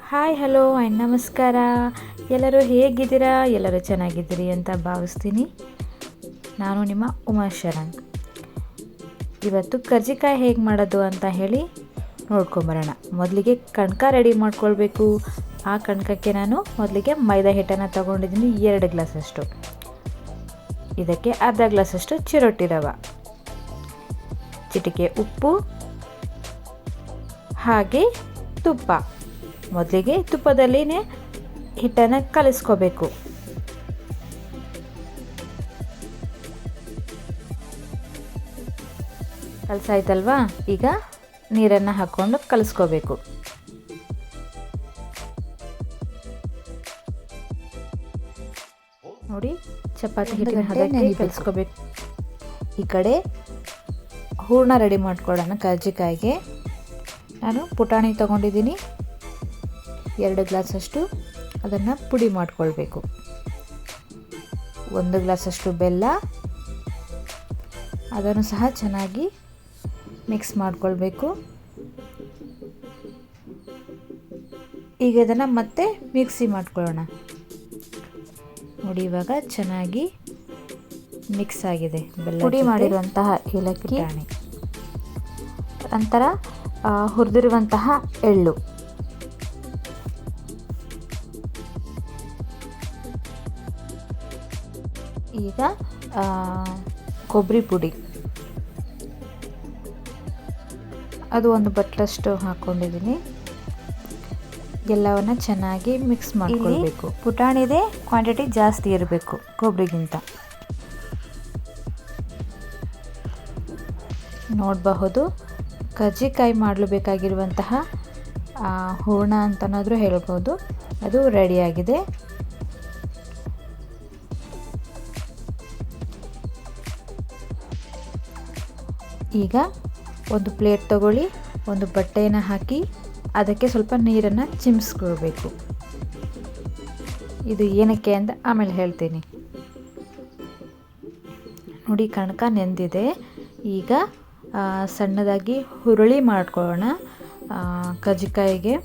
Hi hello and ನಮಸ್ಕಾರ. ಎಲ್ಲರೂ ಹೇಗಿದ್ದೀರಾ? ಎಲ್ಲರೂ ಚೆನ್ನಾಗಿದ್ದೀರಿ ಅಂತ ಭಾವಿಸ್ತೀನಿ. ನಾನು ನಿಮ್ಮ ಉಮಾಶರಣ್. ಇವತ್ತು ಕರ್ಜಿಕಾಯಿ ಹೇಗೆ ಮಾಡೋದು ಅಂತ ಹೇಳಿ ನೋಡ್ಕೊಂಬರೋಣ. ಮೊದಲಿಗೆ ಕಣ್ಕ ರೆಡಿ ಮಾಡ್ಕೊಳ್ಬೇಕು. ಆ ಕಣ್ಕಕ್ಕೆ ನಾನು ಮೊದಲಿಗೆ ಮೈದಾ ಹಿಟ್ಟನ್ನು ತಗೊಂಡಿದ್ದೀನಿ 2 ಗ್ಲಾಸಷ್ಟು. ಇದಕ್ಕೆ ಅರ್ಧ ಗ್ಲಾಸಷ್ಟು ಚಿರೋಟಿ ರವೆ, ಚಿಟಿಕೆ ಉಪ್ಪು ಹಾಗೆ ತುಪ್ಪ. ಮೊದಲಿಗೆ ತುಪ್ಪದಲ್ಲಿನೇ ಹಿಟ್ಟನ್ನು ಕಲಿಸ್ಕೋಬೇಕು. ಕಲಸಾಯ್ತಲ್ವಾ? ಈಗ ನೀರನ್ನು ಹಾಕ್ಕೊಂಡು ಕಲಿಸ್ಕೋಬೇಕು. ನೋಡಿ, ಚಪಾತಿ ಹಿಟ್ಟಿನ ಹದಕ್ಕೆ ಕಲಿಸ್ಕೋಬೇಕು. ಈ ಕಡೆ ಹೂರಣ ರೆಡಿ ಮಾಡ್ಕೊಳ್ಳೋಣ. ಕರ್ಜಿಕಾಯಿಗೆ ನಾನು ಪುಟಾಣಿ ತಗೊಂಡಿದ್ದೀನಿ 2 ಗ್ಲಾಸಷ್ಟು. ಅದನ್ನು ಪುಡಿ ಮಾಡಿಕೊಳ್ಬೇಕು. 1 ಗ್ಲಾಸಷ್ಟು ಬೆಲ್ಲ, ಅದನ್ನು ಸಹ ಚೆನ್ನಾಗಿ ಮಿಕ್ಸ್ ಮಾಡಿಕೊಳ್ಬೇಕು. ಈಗ ಇದನ್ನು ಮತ್ತೆ ಮಿಕ್ಸಿ ಮಾಡ್ಕೊಳ್ಳೋಣ. ನೋಡಿ, ಇವಾಗ ಚೆನ್ನಾಗಿ ಮಿಕ್ಸ್ ಆಗಿದೆ. ಬೆಲ್ಲ ಪುಡಿ ಮಾಡಿರುವಂತಹ ಏಲಕ್ಕಿ, ನಂತರ ಹುರಿದಿರುವಂತಹ ಎಳ್ಳು, ಈಗ ಕೊಬ್ಬರಿ ಪುಡಿ, ಅದು 1 ಬಟ್ಲಷ್ಟು ಹಾಕ್ಕೊಂಡಿದ್ದೀನಿ. ಎಲ್ಲವನ್ನು ಚೆನ್ನಾಗಿ ಮಿಕ್ಸ್ ಮಾಡಿಕೊಳ್ಬೇಕು. ಪುಟಾಣಿದೆ ಕ್ವಾಂಟಿಟಿ ಜಾಸ್ತಿ ಇರಬೇಕು ಕೊಬ್ಬರಿಗಿಂತ. ನೋಡಬಹುದು, ಕರ್ಜಿಕಾಯಿ ಮಾಡಲು ಬೇಕಾಗಿರುವಂತಹ ಹೂರಣ ಅಂತನಾದರೂ ಹೇಳ್ಬೋದು. ಅದು ರೆಡಿಯಾಗಿದೆ. ಈಗ ಒಂದು ಪ್ಲೇಟ್ ತಗೊಳ್ಳಿ, ಒಂದು ಬಟ್ಟೆಯನ್ನು ಹಾಕಿ ಅದಕ್ಕೆ ಸ್ವಲ್ಪ ನೀರನ್ನು ಚಿಮ್ಮಿಸ್ಕೊಳ್ಬೇಕು. ಇದು ಏನಕ್ಕೆ ಅಂತ ಆಮೇಲೆ ಹೇಳ್ತೀನಿ. ನೋಡಿ, ಕಣಕ ನೆಂದಿದೆ. ಈಗ ಸಣ್ಣದಾಗಿ ಹುರುಳಿ ಮಾಡ್ಕೊಳ್ಳೋಣ ಕರ್ಜಿಕಾಯಿಗೆ.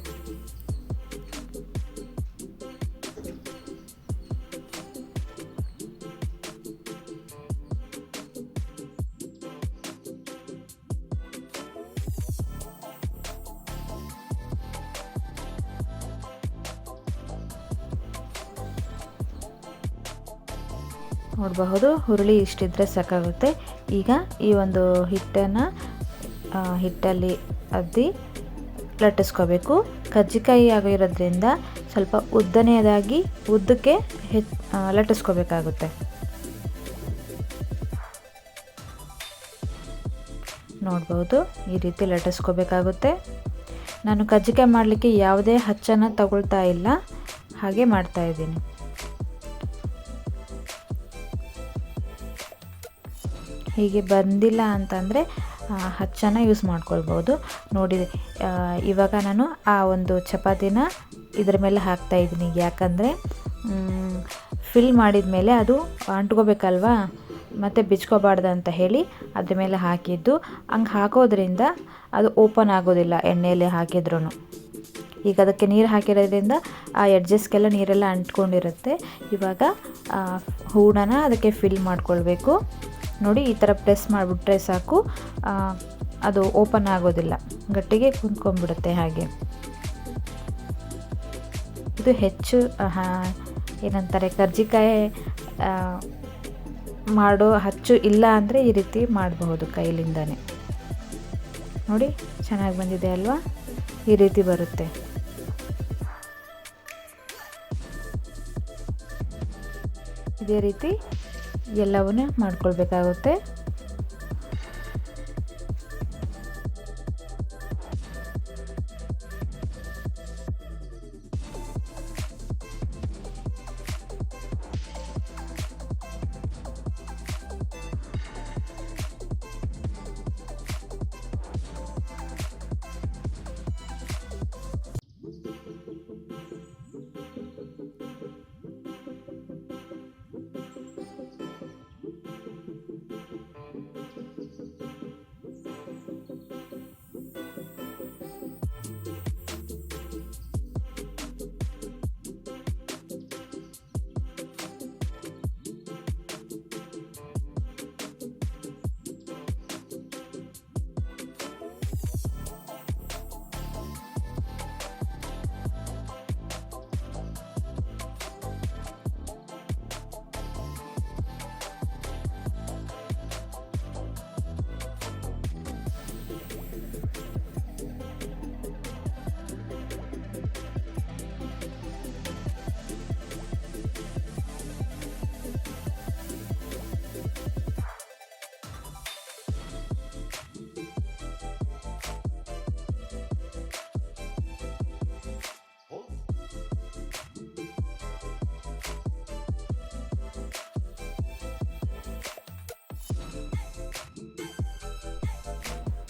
ನೋಡಬಹುದು, ಹುರುಳಿ ಇಷ್ಟಿದ್ರೆ ಸಾಕಾಗುತ್ತೆ. ಈಗ ಈ ಒಂದು ಹಿಟ್ಟಲ್ಲಿ ಅದ್ದಿ ಲಟ್ಟಿಸ್ಕೋಬೇಕು. ಕರ್ಜಿಕಾಯಿ ಆಗಿರೋದ್ರಿಂದ ಸ್ವಲ್ಪ ಉದ್ದಕ್ಕೆ ಲಟ್ಟಿಸ್ಕೋಬೇಕಾಗುತ್ತೆ. ನೋಡ್ಬೋದು, ಈ ರೀತಿ ಲಟ್ಟಿಸ್ಕೋಬೇಕಾಗುತ್ತೆ. ನಾನು ಕರ್ಜಿಕಾಯಿ ಮಾಡಲಿಕ್ಕೆ ಯಾವುದೇ ಹಚ್ಚನ್ನು ತಗೊಳ್ತಾ ಇಲ್ಲ, ಹಾಗೆ ಮಾಡ್ತಾ ಇದ್ದೀನಿ. ಹೀಗೆ ಬಂದಿಲ್ಲ ಅಂತಂದರೆ ಹಚ್ಚನ್ನು ಯೂಸ್ ಮಾಡ್ಕೊಳ್ಬೋದು. ನೋಡಿ, ಇವಾಗ ನಾನು ಆ ಒಂದು ಚಪಾತಿನ ಇದರ ಮೇಲೆ ಹಾಕ್ತಾಯಿದ್ದೀನಿ. ಯಾಕಂದರೆ ಫಿಲ್ ಮಾಡಿದ ಮೇಲೆ ಅದು ಅಂಟ್ಕೋಬೇಕಲ್ವಾ, ಮತ್ತು ಬಿಚ್ಕೋಬಾರ್ದು ಅಂತ ಹೇಳಿ ಅದ್ರ ಮೇಲೆ ಹಾಕಿದ್ದು. ಹಂಗೆ ಹಾಕೋದ್ರಿಂದ ಅದು ಓಪನ್ ಆಗೋದಿಲ್ಲ ಎಣ್ಣೆಯಲ್ಲಿ ಹಾಕಿದ್ರೂ. ಈಗ ಅದಕ್ಕೆ ನೀರು ಹಾಕಿರೋದ್ರಿಂದ ಆ ಎಡ್ಜಸ್ಗೆಲ್ಲ ನೀರೆಲ್ಲ ಅಂಟ್ಕೊಂಡಿರುತ್ತೆ. ಇವಾಗ ಹೂರಣನ ಅದಕ್ಕೆ ಫಿಲ್ ಮಾಡ್ಕೊಳ್ಬೇಕು. ನೋಡಿ, ಈ ಥರ ಪ್ರೆಸ್ ಮಾಡಿಬಿಟ್ರೆ ಸಾಕು, ಅದು ಓಪನ್ ಆಗೋದಿಲ್ಲ, ಗಟ್ಟಿಗೆ ಕುಂತ್ಕೊಂಡ್ಬಿಡುತ್ತೆ. ಹಾಗೆ ಇದು ಹೆಚ್ಚು ಏನಂತಾರೆ, ಕರ್ಜಿಕಾಯಿ ಮಾಡೋ ಹಚ್ಚು ಇಲ್ಲ ಅಂದರೆ ಈ ರೀತಿ ಮಾಡಬಹುದು ಕೈಲಿಂದನೇ. ನೋಡಿ, ಚೆನ್ನಾಗಿ ಬಂದಿದೆ ಅಲ್ವಾ? ಈ ರೀತಿ ಬರುತ್ತೆ. ಇದೇ ರೀತಿ ಎಲ್ಲವನ್ನೂ ಮಾಡ್ಕೊಳ್ಬೇಕಾಗುತ್ತೆ.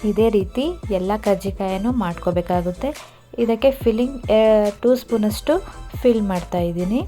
ಇದೇ ರೀತಿ ಎಲ್ಲ ಕಜ್ಜಿಕಾಯನ್ನು ಮಾಡ್ಕೋಬೇಕಾಗುತ್ತೆ. ಇದಕ್ಕೆ ಫಿಲ್ಲಿಂಗ್ 2 ಸ್ಪೂನಷ್ಟು ಫಿಲ್ ಮಾಡ್ತಾ ಇದ್ದೀನಿ.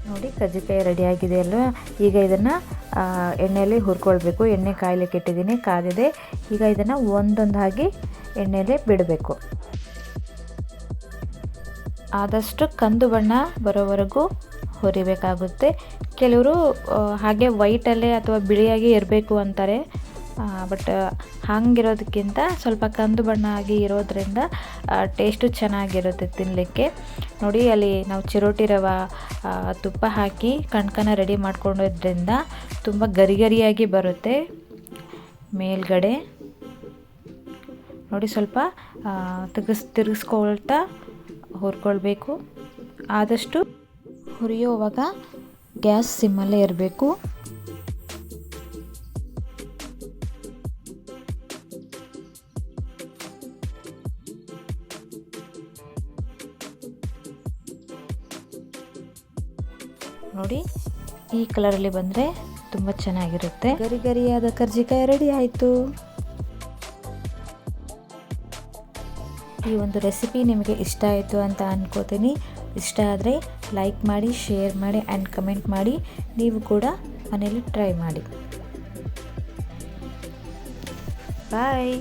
ನೋಡಿ ಕಜ್ಜಿಕಾಯಿ ರೆಡಿಯಾಗಿದೆ ಅಲ್ವಾ. ಈಗ ಇದನ್ನು ಎಣ್ಣೆಯಲ್ಲಿ ಹುರ್ಕೊಳ್ಬೇಕು. ಎಣ್ಣೆ ಕಾಯ್ಲಿಕ್ಕೆ ಇಟ್ಟಿದ್ದೀನಿ, ಕಾದಿದೆ. ಈಗ ಇದನ್ನು ಒಂದೊಂದಾಗಿ ಎಣ್ಣೆಯಲ್ಲಿ ಬಿಡಬೇಕು. ಆದಷ್ಟು ಕಂದು ಬಣ್ಣ ಬರೋವರೆಗೂ ಹುರಿಬೇಕಾಗುತ್ತೆ. ಕೆಲವರು ಹಾಗೆ ವೈಟಲ್ಲೇ ಅಥವಾ ಬಿಳಿಯಾಗಿ ಇರಬೇಕು ಅಂತಾರೆ. ಬಟ್ ಹಾಗಿರೋದಕ್ಕಿಂತ ಸ್ವಲ್ಪ ಕಂದು ಬಣ್ಣ ಆಗಿ ಇರೋದ್ರಿಂದ ಟೇಸ್ಟು ಚೆನ್ನಾಗಿರುತ್ತೆ ತಿನ್ನಲಿಕ್ಕೆ. ನೋಡಿ ಅಲ್ಲಿ ನಾವು ಚಿರೋಟಿ ರವೆ ತುಪ್ಪ ಹಾಕಿ ಕಣ್ಕನ ರೆಡಿ ಮಾಡ್ಕೊಂಡಿದ್ರಿಂದ ತುಂಬ ಗರಿಗರಿಯಾಗಿ ಬರುತ್ತೆ ಮೇಲ್ಗಡೆ. ನೋಡಿ ಸ್ವಲ್ಪ ತಿರುಗಿಸ್ಕೊಳ್ತಾ ಹುರ್ಕೊಳ್ಬೇಕು. ಆದಷ್ಟು ಹುರಿಯುವಾಗ ಗ್ಯಾಸ್ ಸಿಮ್ಮಲ್ಲೇ ಇರಬೇಕು. ನೋಡಿ ಈ ಕಲರಲ್ಲಿ ಬಂದರೆ ತುಂಬ ಚೆನ್ನಾಗಿರುತ್ತೆ. ಗರಿ ಗರಿಯಾದ ಕರ್ಜಿಕಾಯಿ ರೆಡಿ ಆಯಿತು. ಈ ಒಂದು ರೆಸಿಪಿ ನಿಮಗೆ ಇಷ್ಟ ಆಯಿತು ಅಂತ ಅನ್ಕೋತೀನಿ. ಇಷ್ಟ ಆದರೆ ಲೈಕ್ ಮಾಡಿ, ಶೇರ್ ಮಾಡಿ ಆ್ಯಂಡ್ ಕಮೆಂಟ್ ಮಾಡಿ. ನೀವು ಕೂಡ ಮನೇಲಿ ಟ್ರೈ ಮಾಡಿ. ಬಾಯ್.